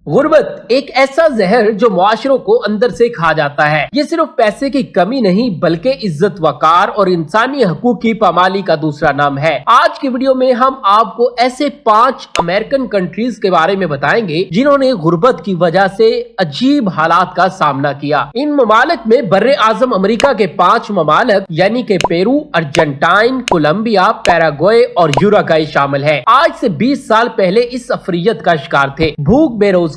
गुर्बत एक ऐसा जहर जो मुआशरों को अंदर से खा जाता है। ये सिर्फ पैसे की कमी नहीं बल्कि इज्जत वकार और इंसानी हकूक की पामाली का दूसरा नाम है। आज की वीडियो में हम आपको ऐसे 5 अमेरिकन कंट्रीज के बारे में बताएंगे जिन्होंने गुर्बत की वजह से अजीब हालात का सामना किया। इन ममालिक में बर्रे आजम अमेरिका के 5 ममालिक यानी कि पेरू, अर्जेंटाइन, कोलंबिया, पैराग्वे और यूरुग्वे शामिल है। आज से 20 साल पहले इस अफरियत का शिकार थे। भूख, बेरोजगारी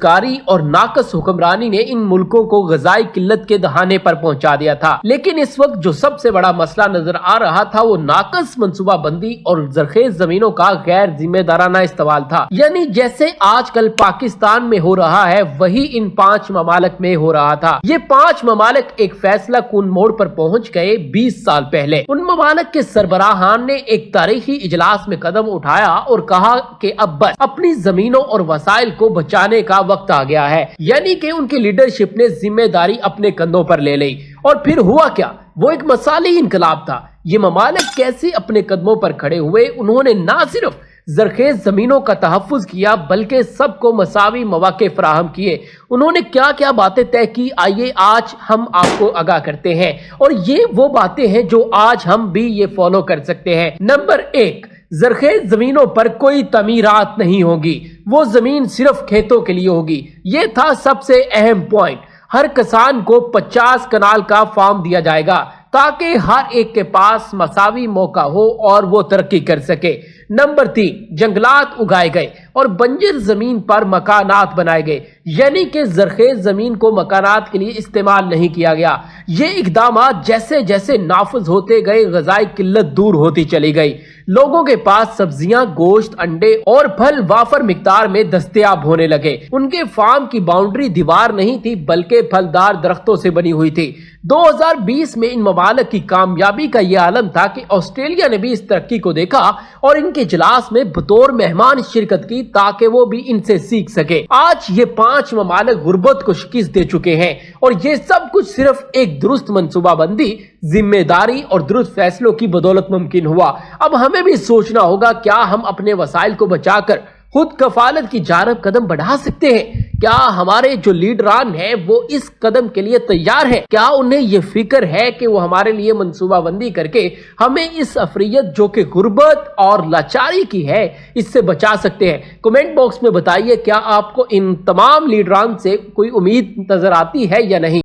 और नाकस हुक्मरानी ने इन मुल्कों को ग़िज़ाई किल्लत के दहाने पर पहुंचा दिया था। लेकिन इस वक्त जो सबसे बड़ा मसला नजर आ रहा था वो नाकस मंसूबा बंदी और ज़रख़ेज़ जमीनों का गैर जिम्मेदाराना इस्तेमाल था। यानी जैसे आजकल पाकिस्तान में हो रहा है वही इन 5 ममालिक में हो रहा था। ये 5 ममालिक एक फैसला कुन मोड़ पर पहुंच गए 20 साल पहले। उन ममालिक के सरबराहान ने एक तारीखी इजलास में कदम उठाया और कहा कि अब बस अपनी जमीनों और वसाइल को बचाने का वक्त आ गया है। यानी कि उनकी लीडरशिप ने जिम्मेदारी अपने कंधों पर ले ली। और फिर हुआ क्या? वो एक मसाली इनकलाब था। ये ममालिक कैसे अपने कदमों पर खड़े हुए? उन्होंने ना सिर्फ ज़रख़ेज़ जमीनों का तहफ़्फ़ुज़ किया बल्कि सबको मसावी मौक़े फराहम किए। उन्होंने क्या क्या बातें तय की, आइए आज हम आपको आगाह करते हैं। और ये वो बातें हैं जो आज हम भी ये फॉलो कर सकते हैं। नंबर 1, ज़रख़ेज़ जमीनों पर कोई तमीरात नहीं होगी। वो जमीन सिर्फ खेतों के लिए होगी। ये था सबसे अहम पॉइंट। हर किसान को 50 कनाल का फार्म दिया जाएगा ताकि हर एक के पास मसावी मौका हो और वो तरक्की कर सके। नंबर 3, जंगलात उगाए गए और बंजर जमीन पर मकानात बनाए गए। यानी कि ज़रख़ेज़ जमीन को मकानात के लिए इस्तेमाल नहीं किया गया। ये इक़दामात जैसे जैसे नाफिज होते गए ग़िज़ाई किल्लत दूर होती चली गई। लोगों के पास सब्जियां, गोश्त, अंडे और फल वाफर मिकदार में दस्तयाब होने लगे। उनके फार्म की बाउंड्री दीवार नहीं थी बल्कि फलदार दरख्तों से बनी हुई थी। 2020 में इन ममालिक की कामयाबी का यह आलम था कि ऑस्ट्रेलिया ने भी इस तरक्की को देखा और इनके इजलास में बतौर मेहमान शिरकत की ताकि वो भी इनसे सीख सके। आज ये 5 ममालिक गुर्बत को शिकस्त दे चुके हैं और ये सब कुछ सिर्फ एक दुरुस्त मंसूबाबंदी, जिम्मेदारी और दुरुस्त फैसलों की बदौलत मुमकिन हुआ। अब हमें भी सोचना होगा, क्या हम अपने वसाइल को बचाकर खुद कफालत की जानब कदम बढ़ा सकते हैं? क्या हमारे जो लीडरान हैं वो इस कदम के लिए तैयार हैं? क्या उन्हें ये फिक्र है कि वो हमारे लिए मंसूबाबंदी करके हमें इस अफरियत जो कि गुर्बत और लाचारी की है इससे बचा सकते हैं? कमेंट बॉक्स में बताइए, क्या आपको इन तमाम लीडरान से कोई उम्मीद नजर आती है या नहीं?